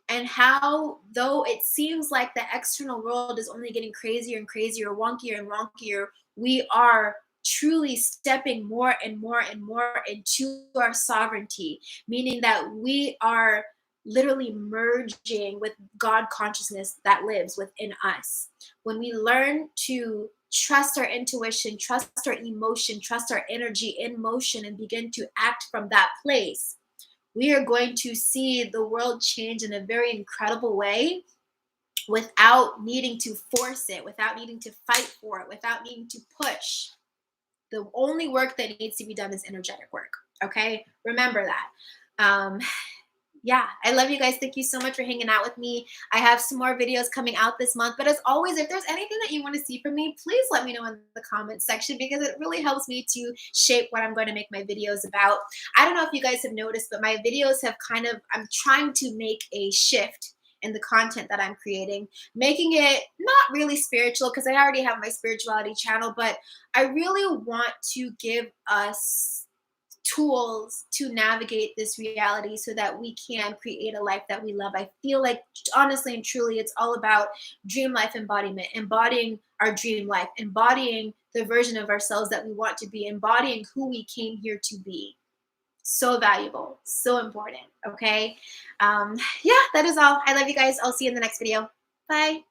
and how, though it seems like the external world is only getting crazier and crazier, wonkier and wonkier, we are truly stepping more and more and more into our sovereignty, meaning that we are literally merging with God consciousness that lives within us. When we learn to trust our intuition, trust our emotion, trust our energy in motion, and begin to act from that place, we are going to see the world change in a very incredible way, without needing to force it, without needing to fight for it, without needing to push. The only work that needs to be done is energetic work. Okay? Remember that. Yeah, I love you guys. Thank you so much for hanging out with me. I have some more videos coming out this month. But as always, if there's anything that you want to see from me, please let me know in the comments section, because it really helps me to shape what I'm going to make my videos about. I don't know if you guys have noticed, but my videos have I'm trying to make a shift in the content that I'm creating, making it not really spiritual, because I already have my spirituality channel, but I really want to give us tools to navigate this reality so that we can create a life that we love. I feel like, honestly and truly, it's all about dream life embodiment, embodying our dream life, embodying the version of ourselves that we want to be, embodying who we came here to be. So valuable, so important. Okay. Yeah, that is all. I love you guys. I'll see you in the next video. Bye.